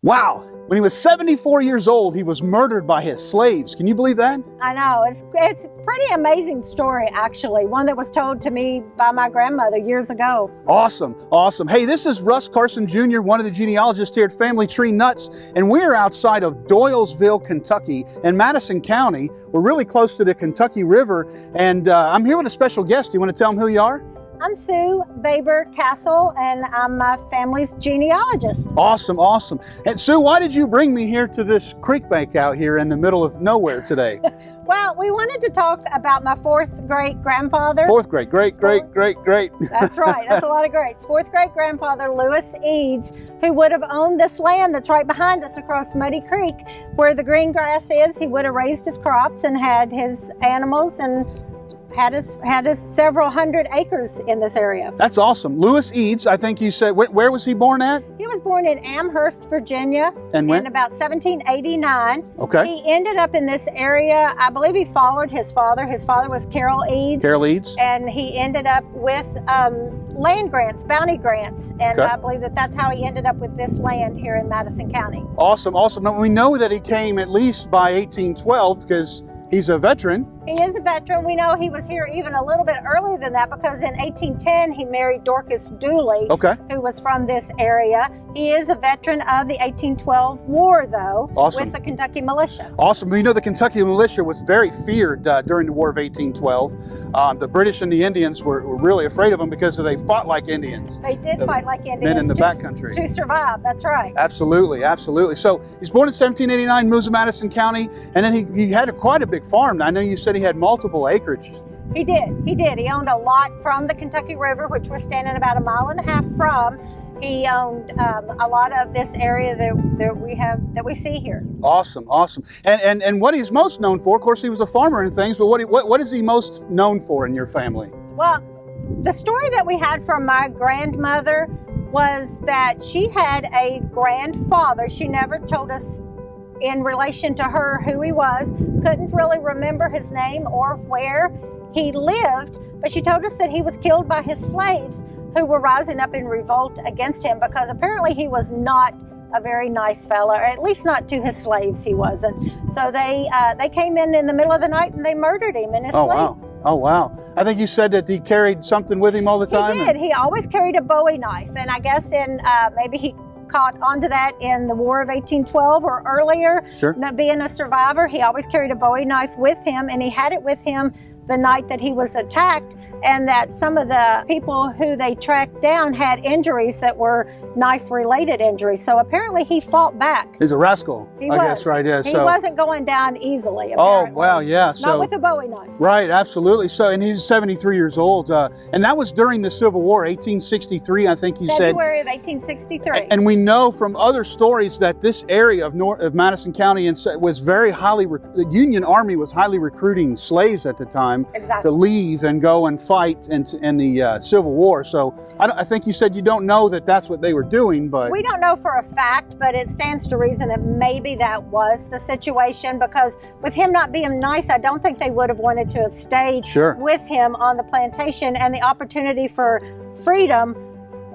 Wow. When he was 74 years old, he was murdered by his slaves. Can you believe that? I know. It's a pretty amazing story, actually. One that was told to me by my grandmother years ago. Awesome. Awesome. Hey, this is Russ Carson Jr., one of the genealogists here at Family Tree Nuts, and we're outside of Doylesville, Kentucky, in Madison County. We're really close to the Kentucky River, and I'm here with a special guest. Do you want to tell them who you are? I'm Sue Baber-Castle, and I'm my family's genealogist. Awesome, awesome. And Sue, why did you bring me here to this creek bank out here in the middle of nowhere today? Well, we wanted to talk about my fourth great-grandfather. Fourth great. That's right, that's a lot of greats. Fourth great-grandfather, Lewis Eades, who would have owned this land that's right behind us across Muddy Creek, where the green grass is. He would have raised his crops and had his animals and had his several hundred acres in this area. That's awesome. Lewis Eades, I think you said, where was he born at? He was born in Amherst, Virginia, and when? In about 1789. Okay. He ended up in this area. I believe he followed his father. His father was Carroll Eades. Carroll Eades. And he ended up with land grants, bounty grants, and okay. I believe that's how he ended up with this land here in Madison County. Awesome, awesome. Now, we know that he came at least by 1812 because he's a veteran. He is a veteran. We know he was here even a little bit earlier than that because in 1810 he married Dorcas Dooley, okay. who was from this area. He is a veteran of the 1812 war, though, awesome. with the Kentucky militia. Awesome. You know, the Kentucky militia was very feared during the War of 1812. The British and the Indians were really afraid of them because they fought like Indians. They did fight like Indians. Men in the backcountry. To survive, that's right. Absolutely, absolutely. So he's born in 1789, moves to Madison County, and then he had quite a big farm. I know you said he had multiple acreage. He did. He owned a lot from the Kentucky River, which we're standing about a mile and a half from. He owned a lot of this area that we see here. Awesome, awesome. And what he's most known for, of course, he was a farmer and things, but what is he most known for in your family? Well, the story that we had from my grandmother was that she had a grandfather. She never told us in relation to her who he was, couldn't really remember his name or where he lived, but she told us that he was killed by his slaves who were rising up in revolt against him because apparently he was not a very nice fella, or at least not to his slaves he wasn't. So they came in the middle of the night and they murdered him and his slave. Wow. Oh, wow. I think you said that he carried something with him all the time? He did. He always carried a Bowie knife, and I guess maybe he caught onto that in the War of 1812 or earlier. Sure. Being a survivor, he always carried a Bowie knife with him, and he had it with him the night that he was attacked, and that some of the people who they tracked down had injuries that were knife-related injuries. So apparently he fought back. He's a rascal, I guess, right? Yeah. He wasn't going down easily, Oh, apparently. wow, yeah. Not with a Bowie knife. Right, absolutely. So, and he's 73 years old, and that was during the Civil War, 1863, I think you said. February of 1863. And we know from other stories that this area of Madison County was very the Union Army was highly recruiting slaves at the time. Exactly. To leave and go and fight in the Civil War. So I think you said you don't know that that's what they were doing, but we don't know for a fact, but it stands to reason that maybe that was the situation because with him not being nice, I don't think they would have wanted to have stayed with him on the plantation, and the opportunity for freedom,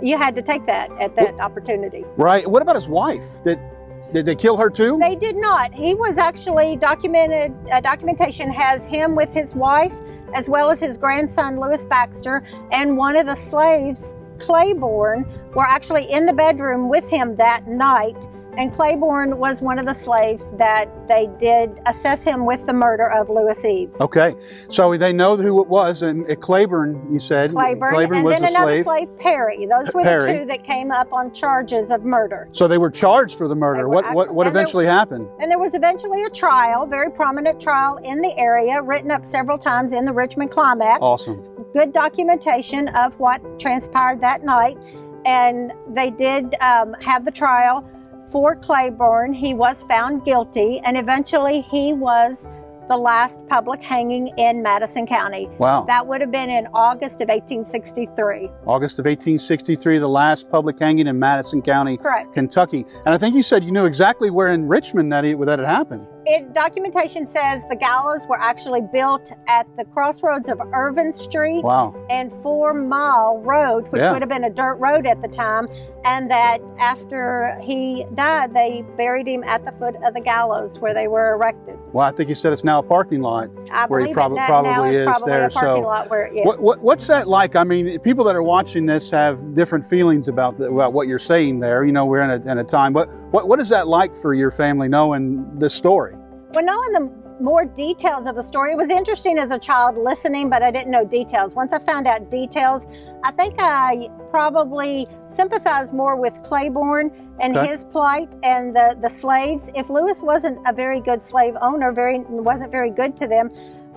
you had to take that at that opportunity. Right. What about his wife? Did they kill her too? They did not. He was actually documentation has him with his wife as well as his grandson, Louis Baxter, and one of the slaves, Claiborne, were actually in the bedroom with him that night. And Claiborne was one of the slaves that they did assess him with the murder of Lewis Eades. Okay, so they know who it was, and Claiborne, you said. Claiborne was and then another slave, Perry. Those were Perry. The two that came up on charges of murder. So they were charged for the murder. What eventually happened? And there was eventually a trial, very prominent trial in the area, written up several times in the Richmond Climax. Awesome. Good documentation of what transpired that night. And they did have the trial for Claiborne. He was found guilty, and eventually he was the last public hanging in Madison County. Wow. That would have been in August of 1863. August of 1863, the last public hanging in Madison County, Correct. Kentucky. And I think you said you knew exactly where in Richmond that had happened. Documentation says the gallows were actually built at the crossroads of Irvin Street Wow. and 4 Mile Road, which Yeah. would have been a dirt road at the time, and that after he died, they buried him at the foot of the gallows where they were erected. Well, I think you said it's now a parking lot I where he believe probably now is it's probably there. a parking So, lot where it is. what's that like? I mean, people that are watching this have different feelings about what you're saying there. You know, we're in a time. What is that like for your family knowing this story? Well, knowing the more details of the story, it was interesting as a child listening, but I didn't know details. Once I found out details, I think I probably sympathized more with Claiborne and Okay. his plight and the slaves. If Lewis wasn't a very good slave owner, wasn't very good to them,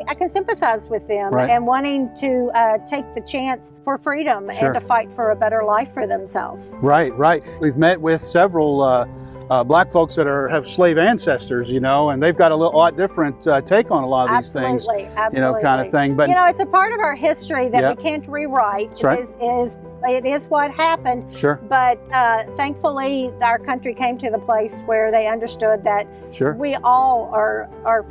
I can sympathize with them Right. and wanting to take the chance for freedom Sure. and to fight for a better life for themselves. Right. We've met with several black folks that have slave ancestors, you know, and they've got a lot different take on a lot of these things, Absolutely. you know, kind of thing. But you know, it's a part of our history that Yeah. we can't rewrite. That's right. It is what happened. Sure, But thankfully, our country came to the place where they understood that sure. we all are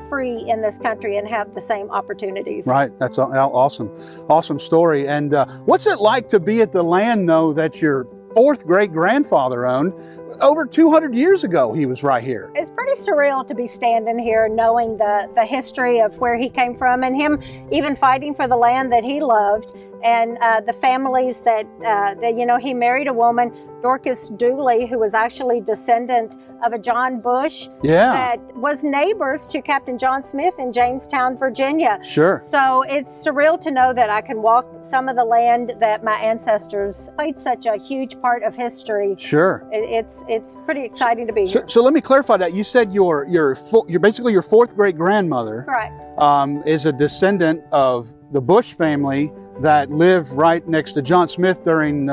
free in this country and have the same opportunities. Right. That's awesome. Awesome story. And what's it like to be at the land, though, that your fourth great-grandfather owned? Over 200 years ago, he was right here. It's pretty surreal to be standing here knowing the history of where he came from and him even fighting for the land that he loved and the families that you know, he married a woman, Dorcas Dooley, who was actually descendant of a John Bush Yeah, that was neighbors to Captain John Smith in Jamestown, Virginia. sure. So it's surreal to know that I can walk some of the land that my ancestors played such a huge part of history. Sure. It's pretty exciting to be here. So let me clarify that. You said you're basically your fourth great-grandmother Correct. is a descendant of the Bush family that lived right next to John Smith during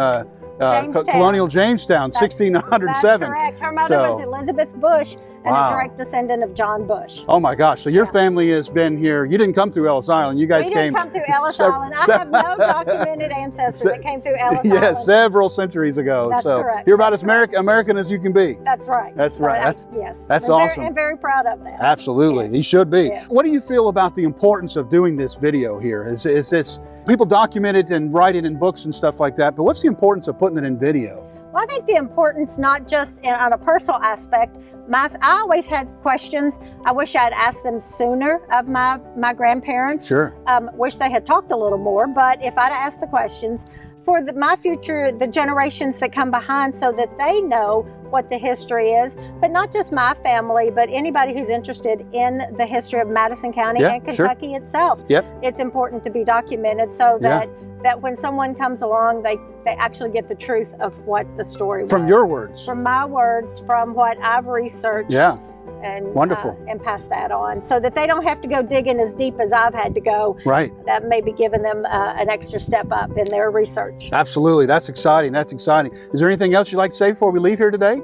Jamestown. colonial Jamestown, 1607. That's correct. Her mother So- was Elizabeth Bush and Wow. a direct descendant of John Bush. Oh my gosh! So your family has been here. You didn't come through Ellis Island. You guys We came. didn't come through Ellis sev- Island. sev- I have no documented ancestor that came through Ellis Yeah, Island. several centuries ago. That's so correct. you're about That's as American as you can be. That's right. That's So right. yes. That's I'm awesome. Very, I'm very proud of that. Absolutely, Yeah. he should be. Yeah. What do you feel about the importance of doing this video here? Is this people document it and write it in books and stuff like that? But what's the importance of putting it in video? Well, I think the importance, not just on a personal aspect, I always had questions. I wish I'd asked them sooner of my grandparents. Sure. Wish they had talked a little more, but if I'd asked the questions for my future, the generations that come behind, so that they know what the history is, but not just my family, but anybody who's interested in the history of Madison County Yeah, and sure. Kentucky itself. Yep. It's important to be documented so Yeah. that when someone comes along, they actually get the truth of what the story was. From your words. From my words, from what I've researched. Yeah. And Wonderful. And pass that on so that they don't have to go digging as deep as I've had to go. Right. That may be giving them an extra step up in their research. Absolutely. That's exciting. That's exciting. Is there anything else you'd like to say before we leave here today?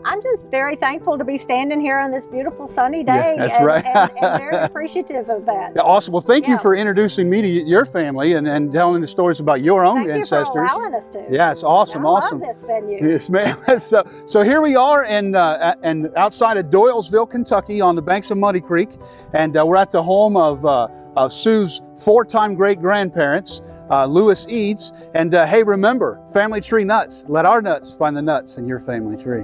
I'm just very thankful to be standing here on this beautiful sunny day. Yeah, that's and, right. and very appreciative of that. Yeah, awesome. Well, thank you Yeah. for introducing me to your family and telling the stories about your own Thank ancestors. you for allowing us to. Yeah, it's awesome. I awesome. love this venue. Yes, ma'am. So here we are and outside of Doylesville, Kentucky, on the banks of Muddy Creek, and we're at the home of Sue's four-time great-grandparents, Lewis Eades. And hey, remember, family tree nuts. Let our nuts find the nuts in your family tree.